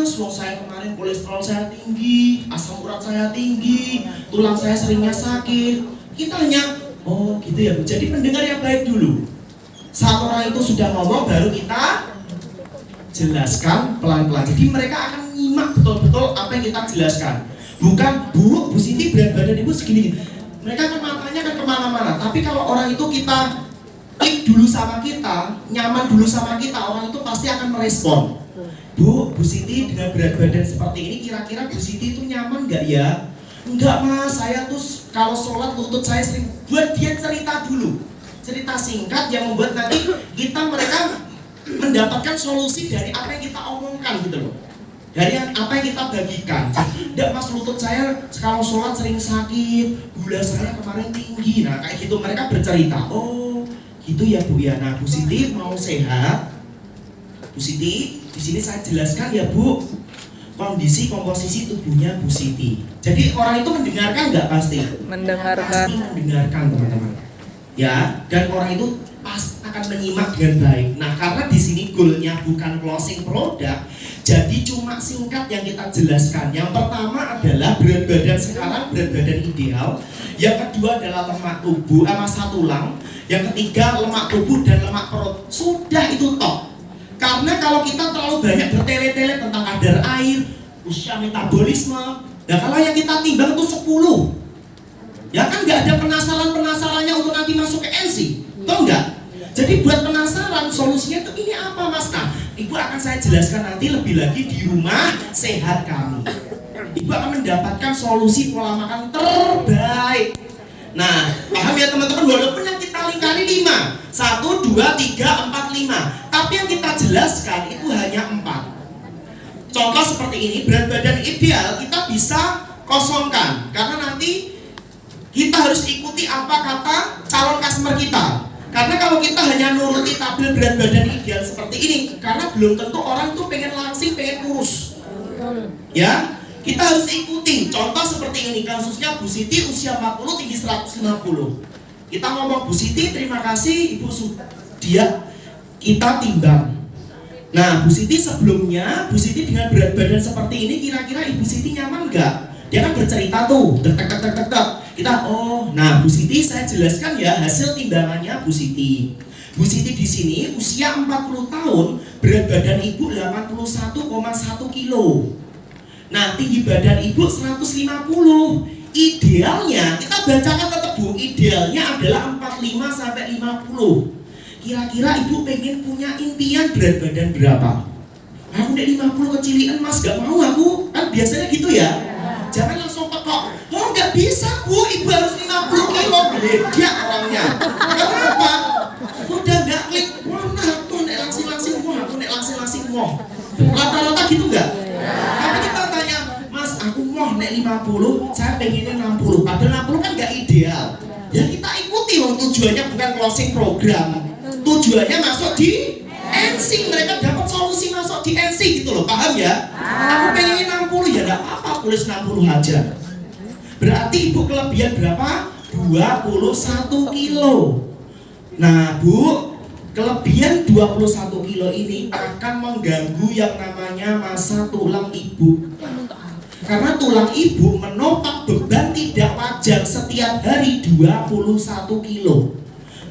mas, wong saya kemarin kolesterol saya tinggi, asam urat saya tinggi, tulang saya seringnya sakit. Kita hanya, oh gitu ya Bu. Jadi pendengar yang baik dulu. Saat orang itu sudah ngomong, baru kita jelaskan pelan-pelan. Jadi mereka akan nyimak betul-betul apa yang kita jelaskan. Bukan, Bu Siti berat badan Ibu segini. Mereka kan matanya kan kemana-mana. Tapi kalau orang itu kita klik dulu sama kita, nyaman dulu sama kita, orang itu pasti akan merespon. Bu Siti dengan berat badan seperti ini, kira-kira Bu Siti itu nyaman nggak ya? Enggak mas, saya tuh kalau sholat lutut saya sering. Buat dia cerita dulu, cerita singkat yang membuat nanti mereka mendapatkan solusi dari apa yang kita omongkan gitu loh, dari apa yang kita bagikan. Enggak mas, lutut saya kalau sholat sering sakit, gula saya kemarin tinggi. Nah kayak gitu mereka bercerita. Oh gitu ya Bu ya. Nah Bu Siti mau sehat, Bu Siti di sini saya jelaskan ya Bu, kondisi komposisi tubuhnya Bu Siti. Jadi orang itu mendengarkan nggak pasti? Mendengarkan. Pasti mendengarkan teman-teman. Ya, dan orang itu pas akan menyimak dengan baik. Nah, karena di sini goalnya bukan closing produk, jadi cuma singkat yang kita jelaskan. Yang pertama adalah berat badan sekarang, berat badan ideal. Yang kedua adalah lemak tubuh, massa tulang. Yang ketiga lemak tubuh dan lemak perut. Sudah itu top. Karena kalau kita terlalu banyak bertele-tele tentang kadar air, usia metabolisme, nah kalau yang kita timbang itu 10, ya kan nggak ada penasarannya untuk nanti masuk ke NC, toh enggak? Jadi buat penasaran solusinya itu ini apa mas? Nah, Ibu akan saya jelaskan nanti lebih lagi di rumah sehat kami. Ibu akan mendapatkan solusi pola makan terbaik. Nah, paham ya teman-teman, walaupun yang kita lingkari 5, 1, 2, 3, 4, 5, tapi yang kita jelaskan itu hanya 4. Contoh seperti ini, berat badan ideal kita bisa kosongkan, karena nanti kita harus ikuti apa kata calon customer kita. Karena kalau kita hanya nuruti tabel berat badan ideal seperti ini, karena belum tentu orang tuh pengen langsing, pengen kurus. Ya, kita harus ikuti. Contoh seperti ini, kasusnya Bu Siti usia 40, tinggi 150. Kita ngomong Bu Siti, terima kasih Ibu dia kita timbang. Nah, Bu Siti sebelumnya, Bu Siti dengan berat badan seperti ini, kira-kira Ibu Siti nyaman nggak? Dia kan bercerita tuh, tek. Kita, oh, nah Bu Siti saya jelaskan ya hasil timbangannya Bu Siti. Bu Siti di sini usia 40 tahun, berat badan Ibu 81,1 kilo. Nah, tinggi badan Ibu 150. Idealnya, kita bacakan tetap Bu, idealnya adalah 45 sampai 50. Kira-kira Ibu pengen punya impian berat badan berapa? Aku udah 50 kecilian mas, gak mau aku. Kan biasanya gitu ya. Jangan langsung tekok. Oh gak bisa Bu, Ibu harus 50 kilo. Beda orangnya. Kenapa? Udah gak klik. Wah nah tuh nek langsing-langsing. Wah aku nek langsing-langsing. Wah rata-rata gitu gak? Tapi kita tanya, mas aku mau nek 50, saya pengennya 60. Padahal 60 kan gak ideal. Ya kita ikuti, tujuannya bukan closing program. Tujuannya masuk di NC, mereka dapat solusi masuk di NC gitu loh, paham ya? Aku pengen 60 ya enggak apa-apa, tulis 60 aja. Berarti Ibu kelebihan berapa? 21 kilo. Nah Bu, kelebihan 21 kilo ini akan mengganggu yang namanya massa tulang Ibu. Karena tulang Ibu menopang beban tidak wajar setiap hari 21 kilo.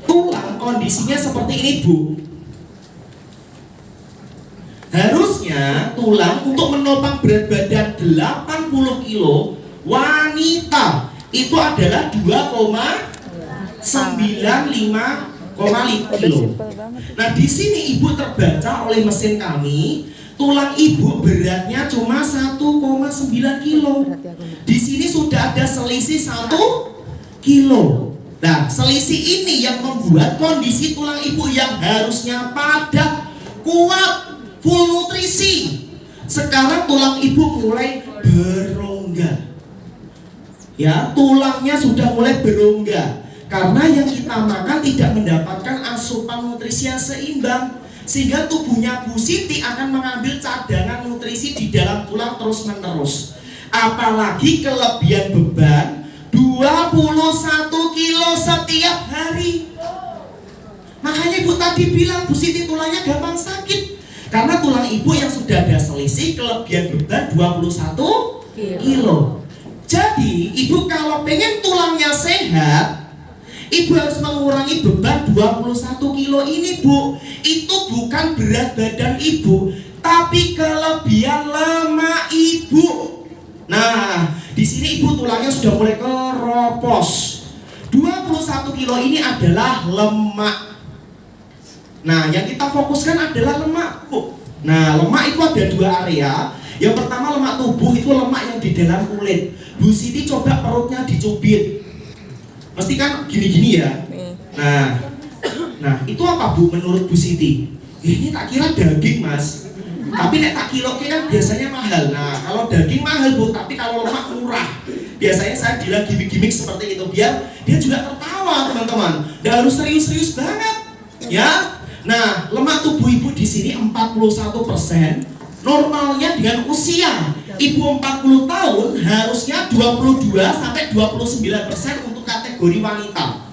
Tulang kondisinya seperti ini Bu. Harusnya tulang untuk menopang berat badan 80 kilo wanita itu adalah 2,95 kilo. Nah di sini Ibu terbaca oleh mesin kami, tulang Ibu beratnya cuma 1,9 kilo. Di sini sudah ada selisih 1 kilo. Nah, selisih ini yang membuat kondisi tulang Ibu yang harusnya padat, kuat, full nutrisi, sekarang tulang Ibu mulai berongga. Ya, tulangnya sudah mulai berongga karena yang kita makan tidak mendapatkan asupan nutrisi yang seimbang, sehingga tubuhnya Bu Siti akan mengambil cadangan nutrisi di dalam tulang terus-menerus. Apalagi kelebihan beban 21 kilo setiap hari. Makanya Ibu tadi bilang Bu Siti tulangnya gampang sakit. Karena tulang ibu yang sudah ada selisih kelebihan beban 21 kilo. Jadi ibu kalau pengen tulangnya sehat, ibu harus mengurangi beban 21 kilo ini, Bu. Itu bukan berat badan ibu, tapi kelebihan lemak ibu. Nah, di sini ibu tulangnya sudah mulai keropos. 21 kilo ini adalah lemak. Nah, yang kita fokuskan adalah lemak, Bu. Nah, lemak itu ada dua area. Yang pertama lemak tubuh, itu lemak yang di dalam kulit. Bu Siti coba perutnya dicubit. Mesti kan gini-gini ya. Nah, itu apa, Bu, menurut Bu Siti? Ini tak kira daging, Mas. Tapi nek tak kilo kan biasanya mahal. Nah, kalau daging mahal, Bu, tapi kalau lemak murah. Biasanya saya bilang gimmick-gimmick seperti itu biar dia juga tertawa, teman-teman. Nggak harus serius-serius banget, ya. Nah, lemak tubuh ibu di sini 41%. Normalnya dengan usia ibu 40 tahun harusnya 22 sampai 29% untuk kategori wanita.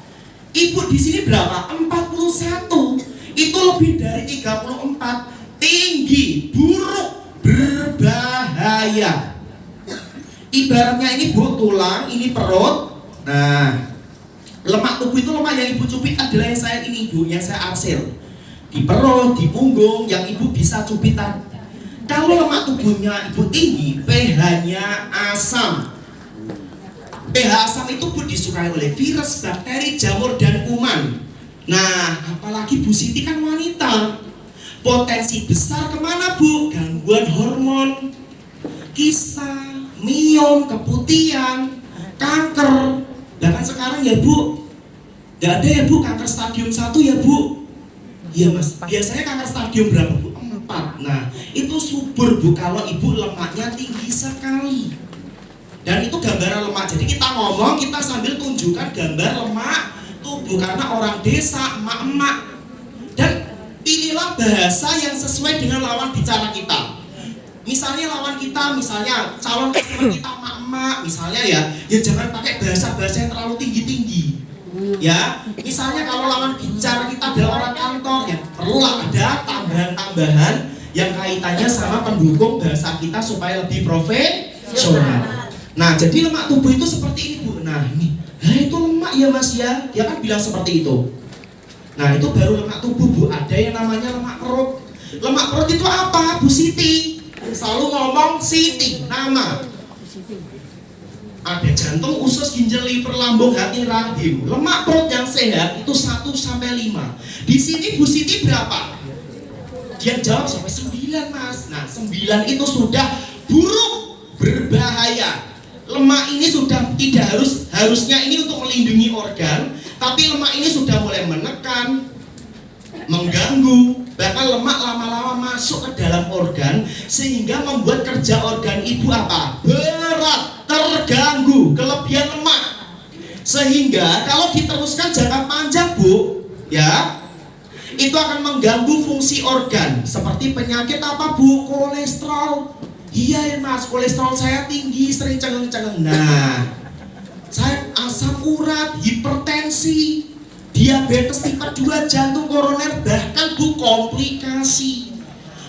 Ibu di sini berapa? 41. Itu lebih dari 34. Tinggi, buruk, berbahaya. Ibaratnya ini, Bu, tulang, ini perut. Nah, lemak tubuh itu lemak yang ibu cubit adalah yang saya ini, Bu, yang saya arsir. Di perut, di punggung, yang ibu bisa cubitan. Kalau lemak tubuhnya ibu tinggi, pH-nya asam. pH asam itu, Bu, disukai oleh virus, bakteri, jamur, dan kuman. Nah, apalagi Bu Siti kan wanita. Potensi besar kemana, Bu? Gangguan hormon, kista, miom, keputihan, kanker. Bahkan sekarang ya, Bu, gak ada ya, Bu, kanker stadium 1 ya, Bu. Iya, Mas, biasanya kanker stadium berapa, Bu? 4. Nah, itu subur, Bu, kalau ibu lemaknya tinggi sekali. Dan itu gambaran lemak. Jadi kita ngomong, kita sambil tunjukkan gambar lemak tubuh. Karena orang desa, emak-emak. Dan pilihlah bahasa yang sesuai dengan lawan bicara kita. Misalnya lawan kita, misalnya calon customer kita emak-emak, misalnya ya jangan pakai bahasa-bahasa yang terlalu tinggi-tinggi. Ya, misalnya kalau lawan bicara kita adalah orang kantor, ya perlulah ada tambahan-tambahan yang kaitannya sama pendukung bahasa kita supaya lebih profesional. Nah, jadi lemak tubuh itu seperti ini, Bu. Nah, ini, itu lemak ya, Mas ya. Dia kan bilang seperti itu. Nah, itu baru lemak tubuh, Bu. Ada yang namanya lemak perut. Lemak perut itu apa, Bu Siti? Selalu ngomong Siti, nama. Ada jantung, usus, ginjal, liver, lambung, hati, rahim. Lemak perut yang sehat itu 1 sampai 5. Di sini Bu Siti berapa? Dia jawab sampai 9, Mas. Nah, 9 itu sudah buruk, berbahaya. Lemak ini sudah tidak harusnya ini untuk melindungi organ, tapi lemak ini sudah mulai menekan, mengganggu. Bahkan lemak lama-lama masuk ke dalam organ sehingga membuat kerja organ ibu apa? Berat, terganggu, kelebihan lemak. Sehingga kalau diteruskan jangka panjang, Bu, ya, itu akan mengganggu fungsi organ. Seperti penyakit apa, Bu? Kolesterol. Iya ya, Mas, kolesterol saya tinggi, sering cengeng-cengeng. Nah, saya asam urat, hipertensi, diabetes tipe 2, jantung koroner, bahkan, Bu, komplikasi.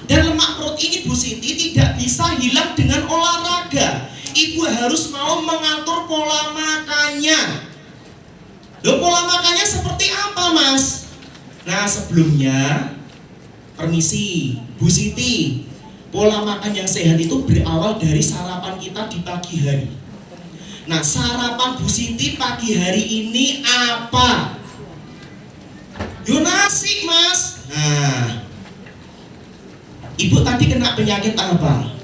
Dan lemak perut ini, Bu Siti, tidak bisa hilang dengan olahraga. Ibu harus mau mengatur pola makannya. Loh, pola makannya seperti apa, Mas? Nah, sebelumnya, permisi, Bu Siti, pola makan yang sehat itu berawal dari sarapan kita di pagi hari. Nah, sarapan Bu Siti pagi hari ini apa? Yo, nasi, Mas. Nah, ibu tadi kena penyakit apa?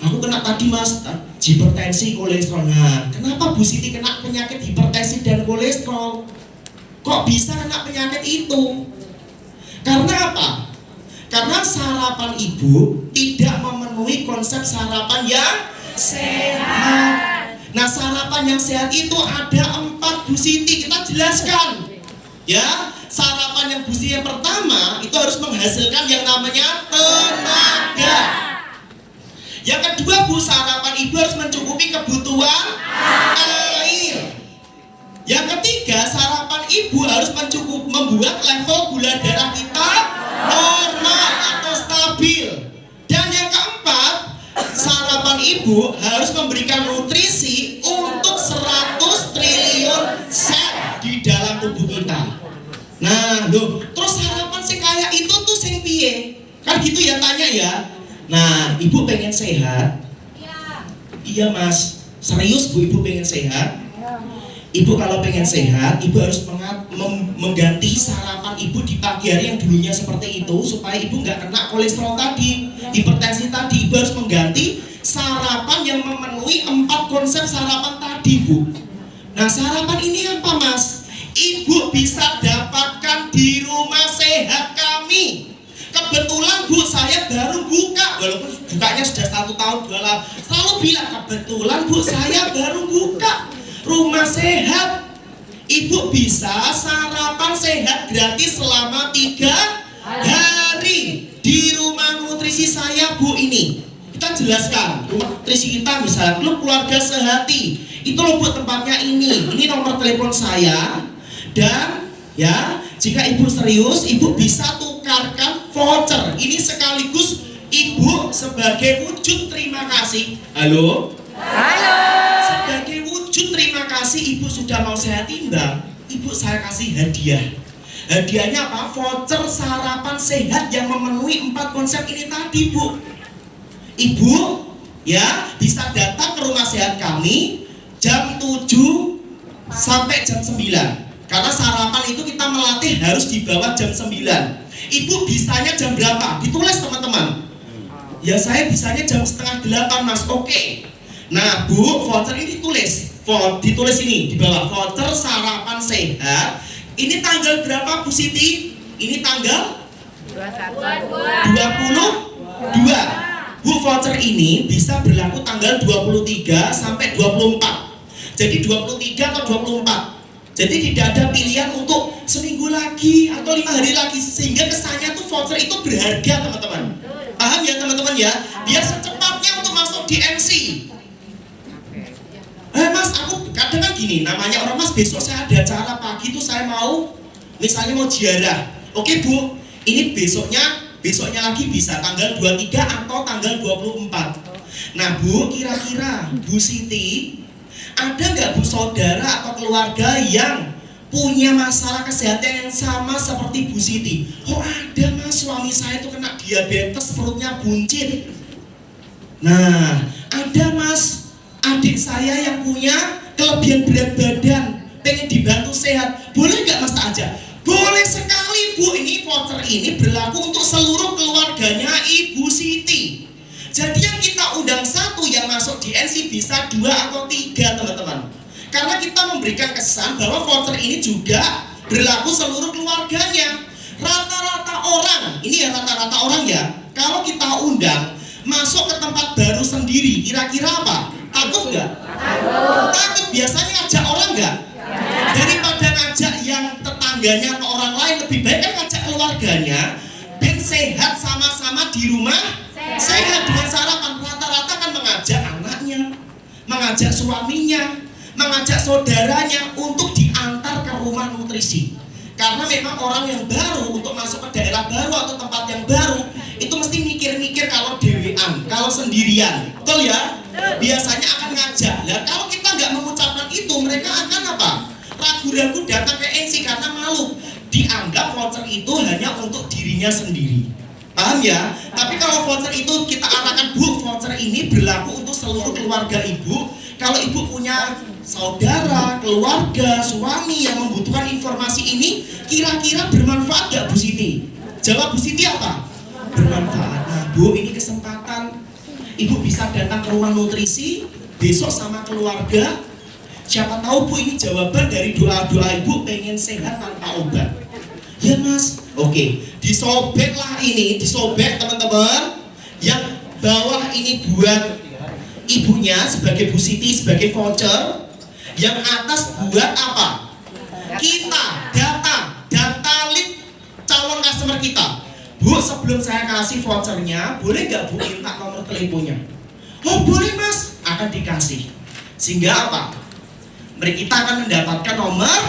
Aku kena tadi, Mas, hipertensi, kolesterol. Nah, kenapa Bu Siti kena penyakit hipertensi dan kolesterol? Kok bisa kena penyakit itu? Karena apa? Karena sarapan ibu tidak memenuhi konsep sarapan yang sehat. Nah, sarapan yang sehat itu ada 4, Bu Siti. Kita jelaskan, ya. Sarapan yang Bu Siti yang pertama itu harus menghasilkan yang namanya tenaga. Yang kedua, Bu, sarapan ibu harus mencukupi kebutuhan air. Yang ketiga, sarapan ibu harus membuat level gula darah kita normal atau stabil. ibu harus memberikan nutrisi untuk 100 triliun sel di dalam tubuh kita. Nah, loh, terus harapan sih kayak itu tuh sing piye? Kan gitu ya tanya ya. Nah, ibu pengen sehat? Iya mas, serius bu, ibu pengen sehat? Ibu kalau pengen sehat, ibu harus mengganti sarapan ibu di pagi hari yang dulunya seperti itu supaya ibu nggak kena kolesterol tadi, hipertensi tadi. Ibu harus mengganti sarapan yang memenuhi 4 konsep sarapan tadi bu. Nah sarapan ini apa mas? Ibu bisa dapatkan di rumah sehat kami. Kebetulan bu, saya baru buka, walaupun bukanya sudah 1 tahun 2 tahun, selalu bilang kebetulan bu, saya baru buka rumah sehat. Ibu bisa sarapan sehat gratis selama 3 hari di rumah nutrisi saya bu. Ini kita jelaskan rumah nutrisi kita, misalnya Klub Keluarga Sehati, itu loh bu tempatnya ini nomor telepon saya. Dan ya, jika ibu serius, ibu bisa tukarkan voucher. Ini sekaligus ibu sebagai wujud terima kasih. Halo? Halo. Sebagai wujud terima kasih ibu sudah mau saya timbang, ibu saya kasih hadiah. Hadiahnya apa? Voucher sarapan sehat yang memenuhi 4 konsep ini tadi bu. Ibu ya bisa datang ke rumah sehat kami jam 7 sampai jam 9. Karena sarapan itu kita melatih harus di bawah jam 9. Ibu bisanya jam berapa? Ditulis teman-teman. Ya saya bisanya jam setengah 8 mas. Oke. Nah bu, voucher ini ditulis ini di bawah, voucher sarapan sehat. Ini tanggal berapa Bu Siti? Ini tanggal 22. Bu, voucher ini bisa berlaku tanggal 23 sampai 24. Jadi 23 atau 24. Jadi tidak ada pilihan untuk seminggu lagi atau 5 hari lagi, sehingga kesannya tuh voucher itu berharga teman-teman. Paham ya teman-teman ya? Biar secepatnya untuk masuk di MC. Mas, aku kadang kan gini, namanya orang mas, besok saya ada acara pagi tuh saya mau, misalnya mau ziarah. Oke bu, ini besoknya lagi bisa tanggal 23 atau tanggal 24. Nah bu, kira-kira Bu Siti ada nggak bu saudara atau keluarga yang punya masalah kesehatan yang sama seperti Bu Siti? Oh ada mas, suami saya itu kena diabetes, perutnya buncit. Nah ada mas, adik saya yang punya kelebihan berat badan, pengen dibantu sehat. Boleh nggak mas tak aja? Boleh sekali bu, ini voucher ini berlaku untuk seluruh keluarganya Ibu Siti. Jadi yang kita undang 1 yang masuk di NC bisa 2 atau 3 teman-teman. Karena kita memberikan kesan bahwa voucher ini juga berlaku seluruh keluarganya. Rata-rata orang, ini ya rata-rata orang ya, kalau kita undang masuk ke tempat baru sendiri, kira-kira apa? Takut nggak? Takut. Biasanya ngajak orang nggak? Daripada ngajak yang tetangganya atau orang lain, lebih baik kan ngajak keluarganya dan sehat sama-sama di rumah sehat dengan sarapan. Rata-rata kan mengajak anaknya, mengajak suaminya, mengajak saudaranya untuk diantar ke rumah nutrisi. Karena memang orang yang baru untuk masuk ke daerah baru atau tempat yang baru itu mesti mikir-mikir kalau dewean, kalau sendirian, betul ya? Biasanya akan ngajak. Nah kalau kita nggak mengucapkan itu, mereka akan apa? Ragu-ragu datang ke NC karena malu. Dianggap voucher itu hanya untuk dirinya sendiri. Paham ya? Tapi kalau voucher itu kita arahkan, bu, voucher ini berlaku untuk seluruh keluarga ibu. Kalau ibu punya saudara, keluarga, suami yang membutuhkan informasi ini, kira-kira bermanfaat gak Bu Siti? Jawab Bu Siti apa? Bermanfaat. Nah bu, ini kesempatan ibu bisa datang ke rumah nutrisi besok sama keluarga. Siapa tahu bu, ini jawaban dari doa-doa ibu pengen sehat tanpa obat. Ya mas, oke, disobeklah ini, disobek teman-teman. Yang bawah ini buat ibunya sebagai Bu Siti, sebagai voucher. Yang atas buat apa? Kita, data lead calon customer kita. Bu, sebelum saya kasih vouchernya, boleh nggak bu minta nomor teleponnya? Oh boleh mas, akan dikasih. Sehingga apa? Mereka kita akan mendapatkan nomor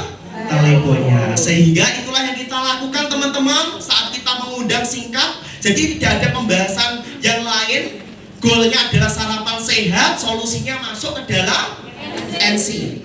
teleponnya. Sehingga itulah yang kita lakukan teman-teman saat kita mengundang singkat. Jadi tidak ada pembahasan yang lain. Goalnya adalah sarapan sehat. sehat, solusinya masuk ke dalam NC.